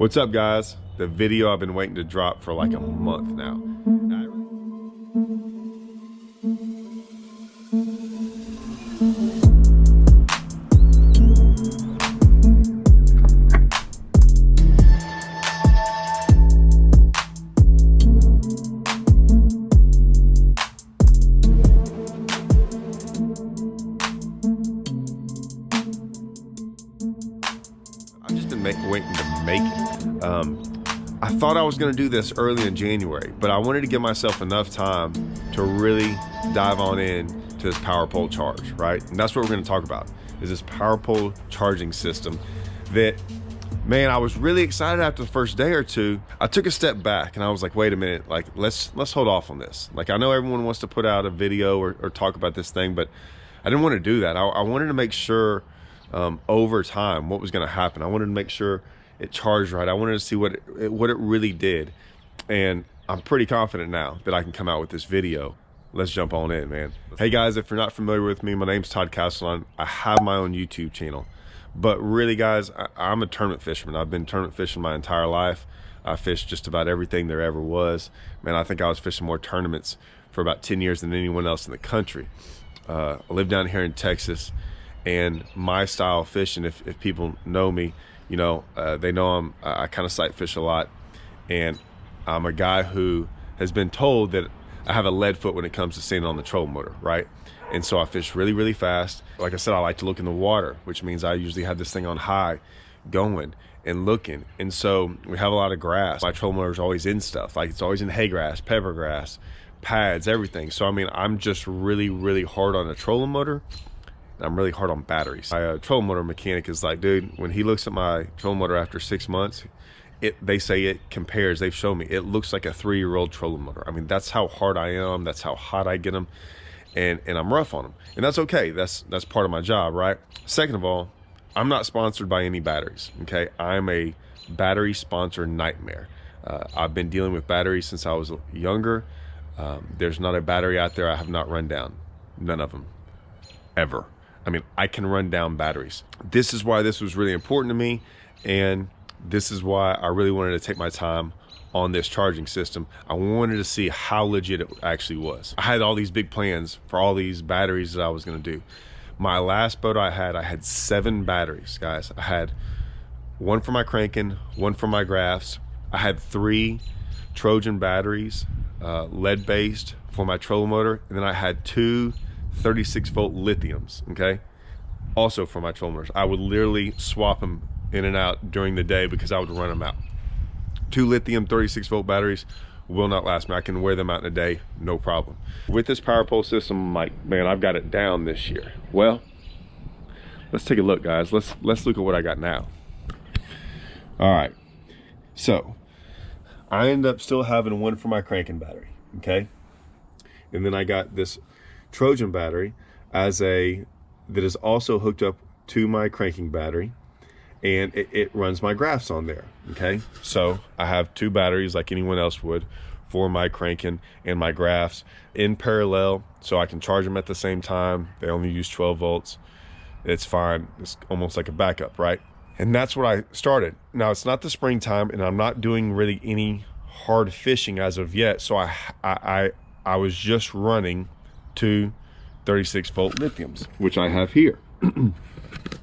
What's up, guys? The video I've been waiting to drop for like a month now. I've just been waiting to make it. I thought I was going to do this early in January, but I wanted to give myself enough time to really dive on in to this power pole charge, right? And that's what we're going to talk about, is this power pole charging system that, man, I was really excited after the first day or two. I took a step back and I was like, wait a minute, like let's hold off on this. Like, I know everyone wants to put out a video or talk about this thing, but I didn't want to do that. I wanted to make sure over time what was going to happen. I wanted to make sure it charged right. I wanted to see what it really did, and I'm pretty confident now that I can come out with this video. Let's jump on in, man. Hey guys, if you're not familiar with me, my name's Todd Castellon. I have my own YouTube channel, but really, guys, I'm a tournament fisherman. I've been tournament fishing my entire life. I fished just about everything there ever was. Man, I think I was fishing more tournaments for about 10 years than anyone else in the country. I live down here in Texas, and my style of fishing, if people know me, you know, they know I kind of sight fish a lot, and I'm a guy who has been told that I have a lead foot when it comes to standing on the trolling motor, right? And so I fish really, really fast. Like I said, I like to look in the water, which means I usually have this thing on high, going and looking. And so we have a lot of grass. My trolling motor is always in stuff, like it's always in hay grass, pepper grass, pads, everything. So I mean, I'm just really, really hard on a trolling motor. I'm really hard on batteries. My trolling motor mechanic is like, dude, when he looks at my trolling motor after 6 months, they say it compares, they've shown me, it looks like a 3-year-old trolling motor. I mean, that's how hard I am, that's how hot I get them, and I'm rough on them. And that's okay, that's part of my job, right? Second of all, I'm not sponsored by any batteries, okay? I'm a battery sponsor nightmare. I've been dealing with batteries since I was younger. There's not a battery out there I have not run down. None of them, ever. I mean, I can run down batteries. This is why this was really important to me, and this is why I really wanted to take my time on this charging system. I wanted to see how legit it actually was. I had all these big plans for all these batteries that I was gonna do. My last boat I had 7 batteries, guys. I had one for my cranking, one for my graphs. I had 3 Trojan batteries, lead-based for my trolling motor, and then I had 2 36-volt lithiums, okay, also for my trolling motors. I would literally swap them in and out during the day because I would run them out. 2 lithium 36-volt batteries will not last me. I can wear them out in a day, no problem. With this power pole system, I'm like, man, I've got it down this year. Well, let's take a look, guys. Let's look at what I got now. All right, so I end up still having one for my cranking battery, okay, and then I got this Trojan battery that is also hooked up to my cranking battery, and it runs my graphs on there, okay? So I have 2 batteries like anyone else would for my cranking and my graphs in parallel, so I can charge them at the same time. They only use 12 volts. It's fine. It's almost like a backup, right? And that's what I started. Now, it's not the springtime, and I'm not doing really any hard fishing as of yet, so I was just running 2 36-volt lithiums, which I have here.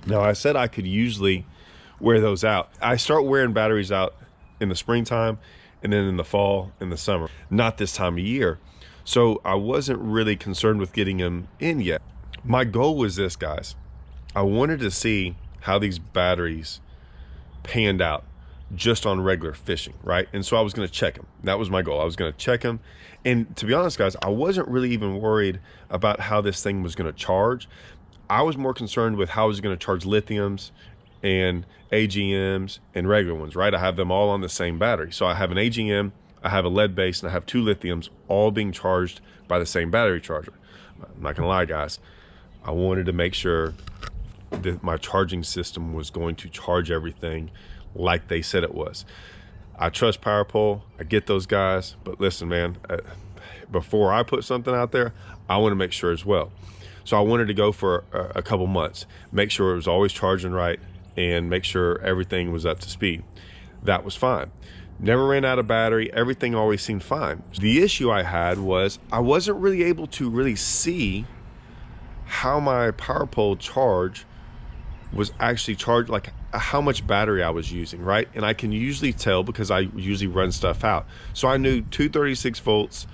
Now, I said I could usually wear those out. I start wearing batteries out in the springtime and then in the fall and the summer, not this time of year. So I wasn't really concerned with getting them in yet. My goal was this, guys. I wanted to see how these batteries panned out just on regular fishing, right? And so I was going to check them. That was my goal. I was going to check them. And to be honest, guys, I wasn't really even worried about how this thing was going to charge. I was more concerned with how I was going to charge lithiums and AGMs and regular ones, right? I have them all on the same battery. So I have an AGM, I have a lead base, and I have 2 lithiums all being charged by the same battery charger. I'm not going to lie, guys. I wanted to make sure that my charging system was going to charge everything like they said it was. I trust Power Pole, I get those guys, but listen, man, before I put something out there, I want to make sure as well. So I wanted to go for a couple months, make sure it was always charging right, and make sure everything was up to speed. That was fine. Never ran out of battery. Everything always seemed fine. The issue I had was I wasn't really able to really see how my power pole charge was actually charged, like how much battery I was using, right? And I can usually tell because I usually run stuff out. So I knew 236 volts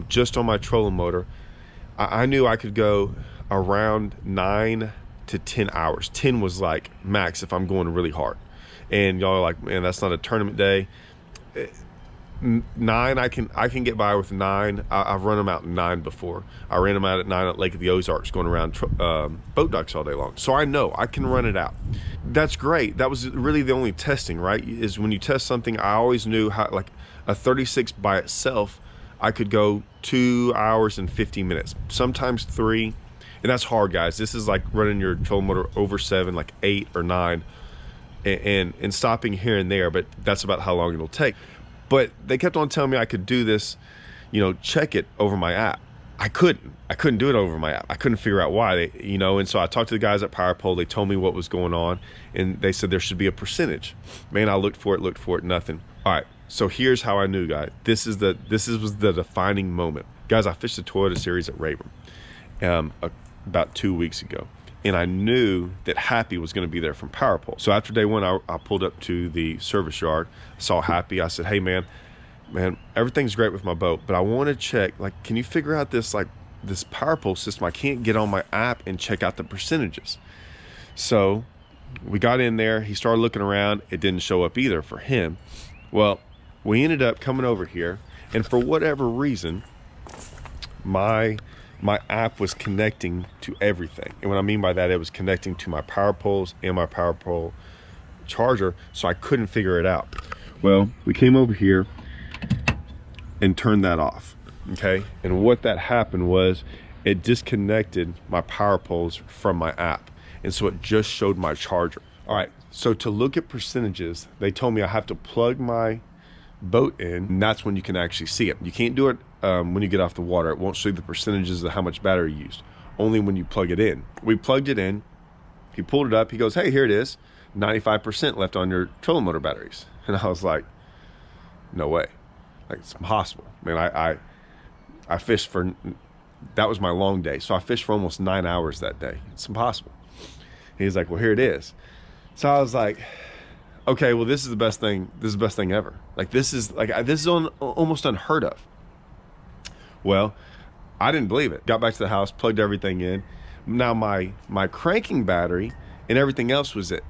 just on my trolling motor. I knew I could go around 9 to 10 hours. 10 was like max if I'm going really hard. And y'all are like, man, that's not a tournament day. 9, I can get by with 9. I've run them out in 9 before. I ran them out at 9 at Lake of the Ozarks, going around boat docks all day long. So I know I can run it out. That's great. That was really the only testing, right? Is when you test something, I always knew how, like a 36 by itself, I could go 2 hours and 50 minutes, sometimes 3. And that's hard, guys. This is like running your trolling motor over 7, like 8 or 9. And stopping here and there, but that's about how long it'll take. But they kept on telling me I could do this, check it over my app. I couldn't do it over my app. I couldn't figure out why, and so I talked to the guys at PowerPole. They told me what was going on, and they said there should be a percentage. Man, I looked for it, nothing. All right, so here's how I knew, guys. This was the defining moment. Guys, I fished the Toyota Series at Rayburn about 2 weeks ago. And I knew that Happy was going to be there from PowerPole. So after day 1, I pulled up to the service yard, saw Happy. I said, hey, man, everything's great with my boat, but I want to check, like, can you figure out this PowerPole system? I can't get on my app and check out the percentages. So we got in there. He started looking around. It didn't show up either for him. Well, we ended up coming over here, and for whatever reason, my app was connecting to everything. And what I mean by that, it was connecting to my power poles and my power pole charger, so I couldn't figure it out. Well, we came over here and turned that off, okay? And what that happened was it disconnected my power poles from my app. And so it just showed my charger. All right, so to look at percentages, they told me I have to plug my boat in, and that's when you can actually see it. You can't do it when you get off the water. It won't show you the percentages of how much battery you used, only when you plug it in. We plugged it in, he pulled it up, he goes, hey, here it is, 95% left on your trolling motor batteries. And I was like, no way, like, it's impossible. Man, I fished for, that was my long day, so I fished for almost 9 hours that day. It's impossible. He's like, well, here it is. So I was like, okay, well, this is the best thing ever. Like, this is almost unheard of. Well, I didn't believe it. Got back to the house, plugged everything in. Now my cranking battery and everything else was at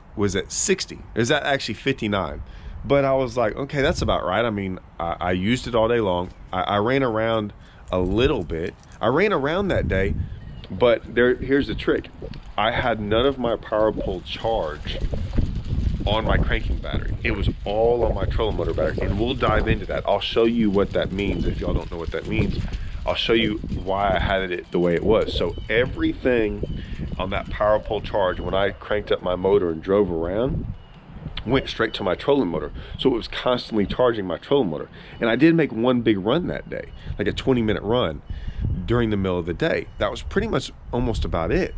60. It was at actually 59. But I was like, okay, that's about right. I mean, I used it all day long. I ran around a little bit. I ran around that day, but here's the trick. I had none of my power pole charge on my cranking battery. It was all on my trolling motor battery, and we'll dive into that. I'll show you what that means. If y'all don't know what that means, I'll show you why I had it the way it was. So everything on that power pole charge, when I cranked up my motor and drove around, went straight to my trolling motor. So it was constantly charging my trolling motor. And I did make one big run that day, like a 20-minute run during the middle of the day. That was pretty much almost about it.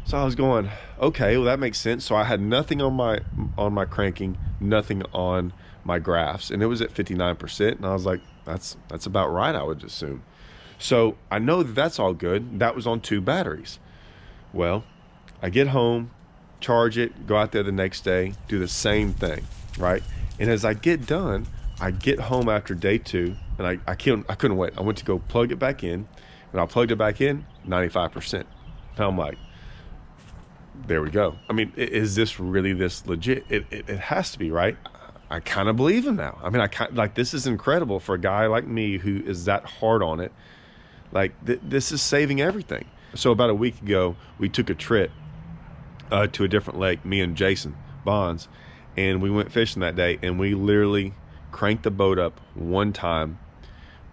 So I was going, okay, well, that makes sense. So I had nothing on my cranking, nothing on my graphs, and it was at 59%. And I was like, that's about right, I would assume. So I know that that's all good. That was on 2 batteries. Well, I get home, charge it, go out there the next day, do the same thing, right? And as I get done, I get home after day 2, and I couldn't wait. I went to go plug it back in, and I plugged it back in, 95%. And I'm like, there we go. I mean, is this really this legit? It has to be, right? I kind of believe him now. I mean, this is incredible for a guy like me who is that hard on it. Like, this is saving everything. So about a week ago, we took a trip to a different lake, me and Jason Bonds, and we went fishing that day, and we literally cranked the boat up one time,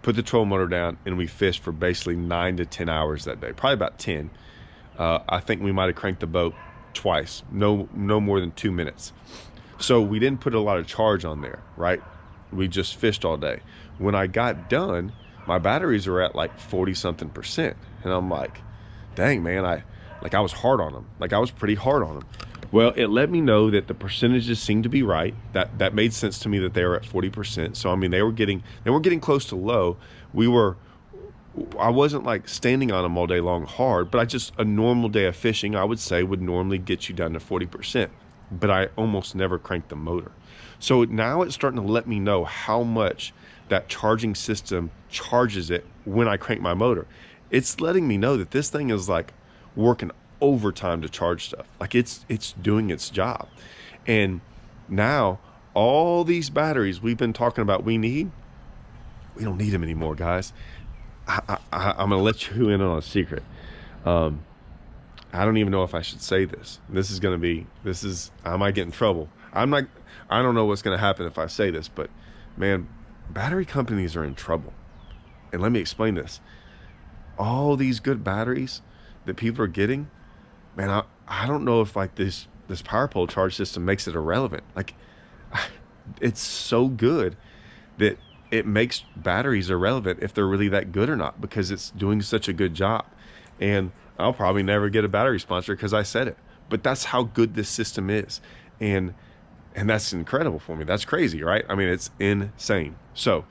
put the trolling motor down, and we fished for basically 9 to 10 hours that day, probably about 10. I think we might have cranked the boat twice, no more than 2 minutes. So we didn't put a lot of charge on there, right? We just fished all day. When I got done, my batteries were at like 40-something%. And I'm like, dang, man, I was hard on them. Like, I was pretty hard on them. Well, it let me know that the percentages seemed to be right. That made sense to me that they were at 40%. So I mean, they were getting close to low. I wasn't like standing on them all day long hard, but a normal day of fishing, I would say, would normally get you down to 40%. But I almost never cranked the motor. So now it's starting to let me know how much that charging system charges it when I crank my motor. It's letting me know that this thing is like working overtime to charge stuff. Like it's doing its job. And now all these batteries we've been talking about we don't need them anymore, guys. I'm gonna let you in on a secret. I don't even know if I should say this. I might get in trouble. I don't know what's gonna happen if I say this, but man, battery companies are in trouble. And let me explain this. All these good batteries that people are getting, man, I don't know if like this power pole charge system makes it irrelevant. Like, it's so good that it makes batteries irrelevant if they're really that good or not, because it's doing such a good job. And I'll probably never get a battery sponsor because I said it, but that's how good this system is. And that's incredible for me. That's crazy, right? I mean, it's insane. So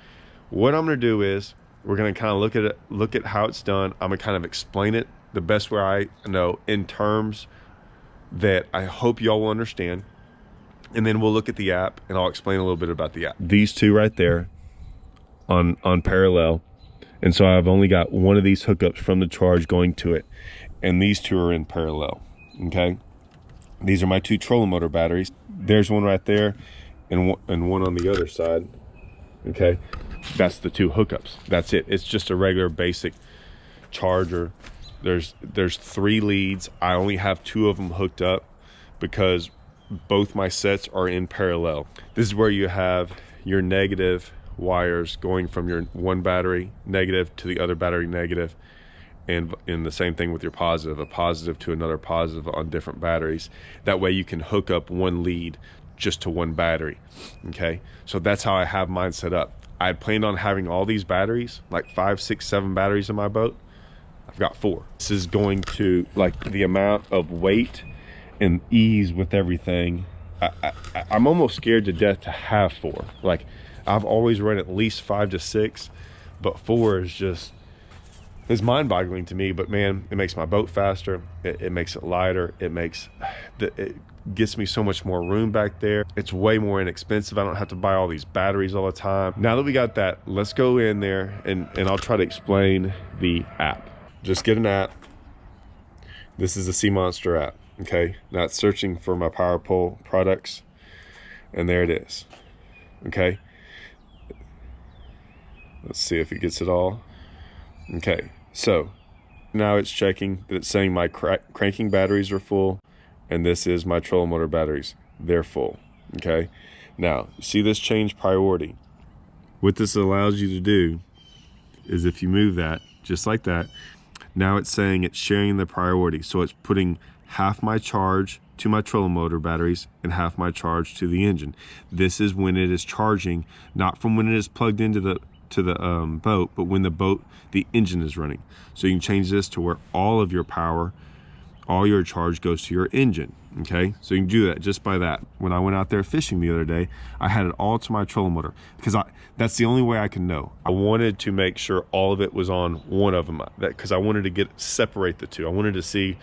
what I'm going to do is we're going to kind of look at how it's done. I'm going to kind of explain it the best way I know in terms that I hope y'all will understand. And then we'll look at the app and I'll explain a little bit about the app. These two right there on parallel. And so I've only got one of these hookups from the charge going to it. And these two are in parallel, okay? These are my two trolling motor batteries. There's one right there and one on the other side, okay? That's the two hookups. That's it. It's just a regular basic charger. There's 3 leads. I only have 2 of them hooked up because both my sets are in parallel. This is where you have your negative wires going from your one battery negative to the other battery negative, and the same thing with your positive, a positive to another positive on different batteries. That way you can hook up one lead just to one battery, okay? So that's how I have mine set up. I had planned on having all these batteries, like 5, 6, 7 batteries in my boat. I've got 4. This is going to, like, the amount of weight and ease with everything. I'm almost scared to death to have 4. Like, I've always run at least 5 to 6, but 4 is just, it's mind-boggling to me. But man, it makes my boat faster. It makes it lighter. It gets me so much more room back there. It's way more inexpensive. I don't have to buy all these batteries all the time. Now that we got that, let's go in there and I'll try to explain the app. Just get an app. This is the Sea Monster app, okay? Now it's searching for my power pole products, and there it is, okay? Let's see if it gets it all. Okay, so now it's checking that it's saying my cranking batteries are full, and this is my trolling motor batteries. They're full, okay? Now, see this change priority? What this allows you to do is if you move that, just like that, now it's saying it's sharing the priority. So it's putting half my charge to my trolling motor batteries and half my charge to the engine. This is when it is charging, not from when it is plugged into the boat, but when the engine is running. So you can change this to where all of your power, all your charge goes to your engine, okay? So you can do that just by that. When I went out there fishing the other day, I had it all to my trolling motor because that's the only way I can know. I wanted to make sure all of it was on one of them, because I wanted to separate the two. I wanted to see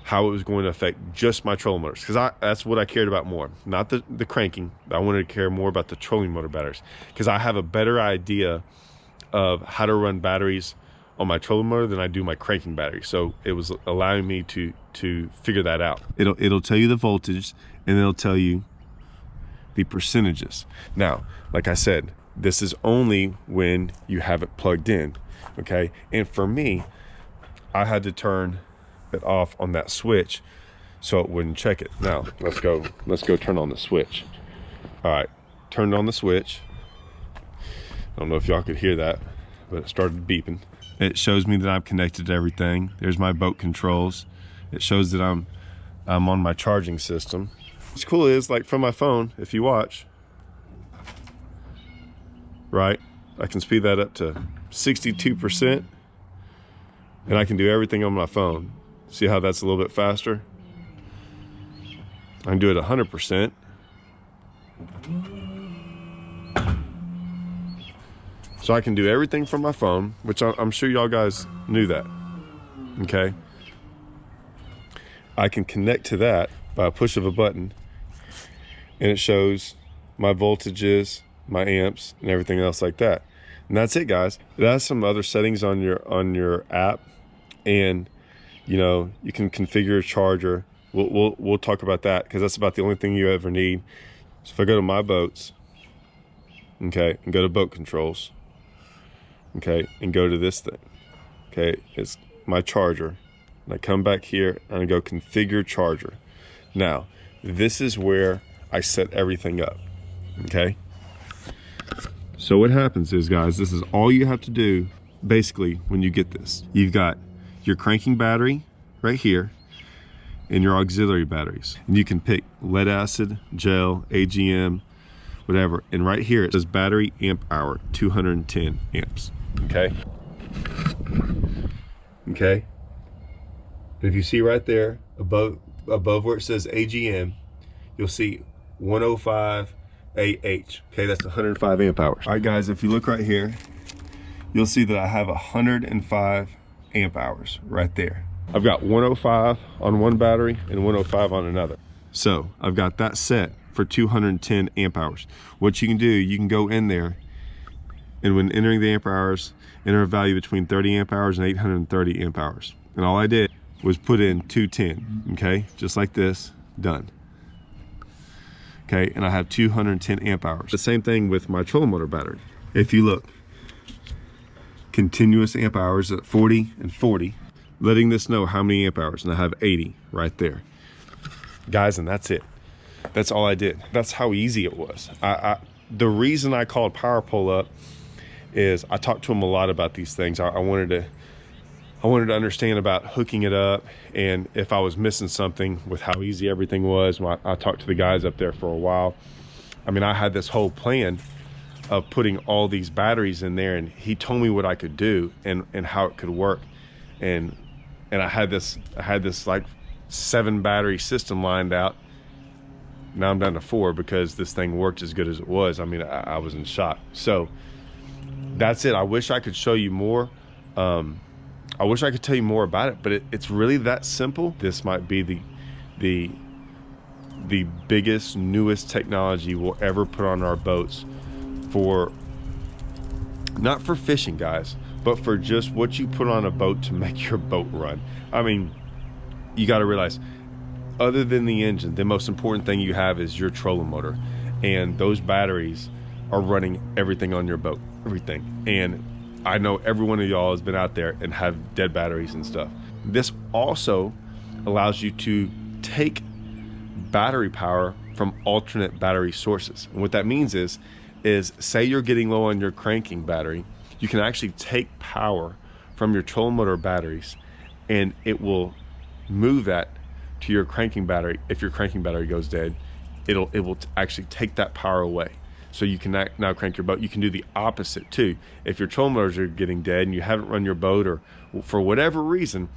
how it was going to affect just my trolling motors, because that's what I cared about more, not the cranking. I wanted to care more about the trolling motor batteries, because I have a better idea of how to run batteries on my trolling motor than I do my cranking battery. So it was allowing me to figure that out. It'll tell you the voltage, and it'll tell you the percentages. Now, like I said, this is only when you have it plugged in, okay? And for me, I had to turn it off on that switch so it wouldn't check it. Now let's go turn on the switch. All right, turned on the switch. I don't know if y'all could hear that, but it started beeping. It shows me that I'm connected to everything. There's my boat controls. It shows that I'm on my charging system. What's cool is, like, from my phone, if you watch, right, I can speed that up to 62%, and I can do everything on my phone. See how that's a little bit faster? I can do it 100%. So I can do everything from my phone, which I'm sure y'all guys knew that, okay? I can connect to that by a push of a button, and it shows my voltages, my amps, and everything else like that. And that's it, guys. It has some other settings on your app, and you know, you can configure a charger. We'll talk about that, because that's about the only thing you ever need. So if I go to my boats, okay, and go to boat controls, okay, and go to this thing, okay, it's my charger, and I come back here and I go configure charger. Now, this is where I set everything up, okay? So what happens is, guys, this is all you have to do basically when you get this. You've got your cranking battery right here and your auxiliary batteries. And you can pick lead acid, gel, AGM, whatever. And right here it says battery amp hour, 210 amps, okay? Okay? But if you see right there, above where it says AGM, you'll see 105 AH, okay? That's 105 amp hours. All right, guys, if you look right here, you'll see that I have 105 amp hours right there. I've got 105 on one battery and 105 on another. So I've got that set for 210 amp hours. What you can do, you can go in there, and when entering the amp hours, enter a value between 30 amp hours and 830 amp hours. And all I did was put in 210, okay? Just like this, done. Okay, and I have 210 amp hours. The same thing with my trolling motor battery. If you look, continuous amp hours at 40 and 40, letting this know how many amp hours, and I have 80 right there. Guys, and that's it. That's all I did. That's how easy it was. The reason I called PowerPole up is I talked to him a lot about these things. I wanted to understand about hooking it up, and if I was missing something with how easy everything was. I talked to the guys up there for a while. I mean, I had this whole plan of putting all these batteries in there, and he told me what I could do and how it could work. And I had this like 7 battery system lined out. Now I'm down to 4 because this thing worked as good as it was. I mean, I was in shock. So that's it. I wish I could show you more. I wish I could tell you more about it, but it's really that simple. This might be the biggest, newest technology we'll ever put on our boats, for not for fishing, guys, but for just what you put on a boat to make your boat run. I mean, you got to realize, other than the engine, the most important thing you have is your trolling motor, and those batteries are running everything on your boat, everything. And I know every one of y'all has been out there and have dead batteries and stuff. This also allows you to take battery power from alternate battery sources. And what that means is say you're getting low on your cranking battery, you can actually take power from your trolling motor batteries, and it will move that to your cranking battery. If your cranking battery goes dead, it will actually take that power away. So you can now crank your boat. You can do the opposite too. If your trolling motors are getting dead and you haven't run your boat, or for whatever reason,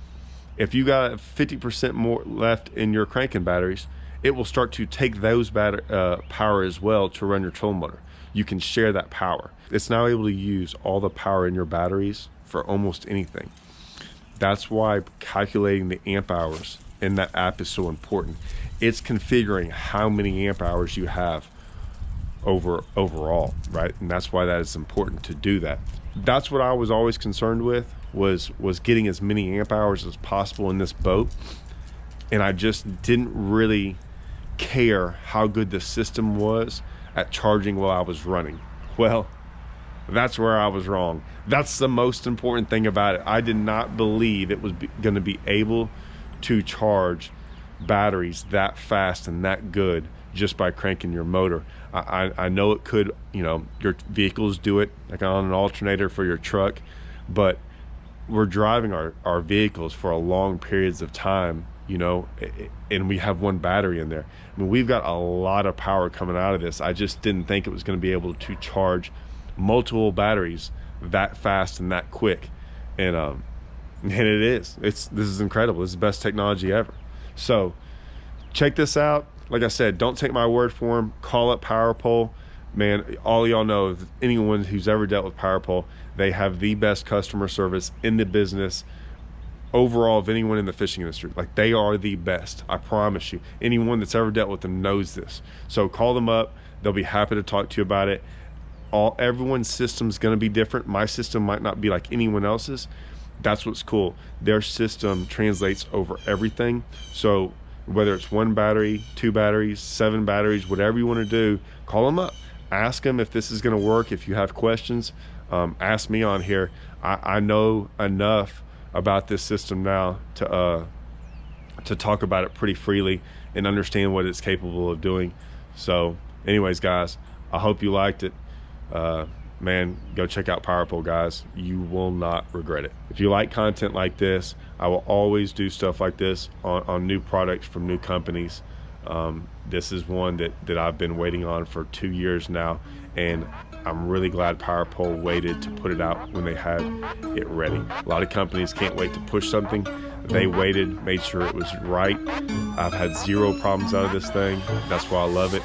if you got 50% more left in your cranking batteries, it will start to take those power as well to run your trolling motor. You can share that power. It's now able to use all the power in your batteries for almost anything. That's why calculating the amp hours in that app is so important. It's configuring how many amp hours you have overall, right? And that's why that is important to do that. That's what I was always concerned with, was getting as many amp hours as possible in this boat. And I just didn't really care how good the system was at charging while I was running. Well, that's where I was wrong. That's the most important thing about it. I did not believe it was going to be able to charge batteries that fast and that good just by cranking your motor. I know it could, you know, your vehicles do it like on an alternator for your truck, but we're driving our vehicles for a long periods of time, you know, and we have one battery in there. I mean, we've got a lot of power coming out of this. I just didn't think it was going to be able to charge multiple batteries that fast and that quick. And it is. This is incredible. This is the best technology ever. So check this out. like I said, don't take my word for them. Call up PowerPole. Man, all y'all know, anyone who's ever dealt with PowerPole, they have the best customer service in the business overall of anyone in the fishing industry. Like, they are the best, I promise you. Anyone that's ever dealt with them knows this. So call them up. They'll be happy to talk to you about it. Everyone's system's going to be different. My system might not be like anyone else's. That's what's cool. Their system translates over everything. So whether it's 1 battery, 2 batteries, 7 batteries, whatever you want to do, call them up. Ask them if this is going to work. If you have questions, ask me on here. I know enough about this system now to talk about it pretty freely and understand what it's capable of doing. So anyways, guys, I hope you liked it. Man, go check out PowerPole, guys. You will not regret it. If you like content like this, I will always do stuff like this on new products from new companies. This is one that I've been waiting on for 2 years now, and I'm really glad PowerPole waited to put it out when they had it ready. A lot of companies can't wait to push something. They waited, made sure it was right. I've had 0 problems out of this thing. That's why I love it.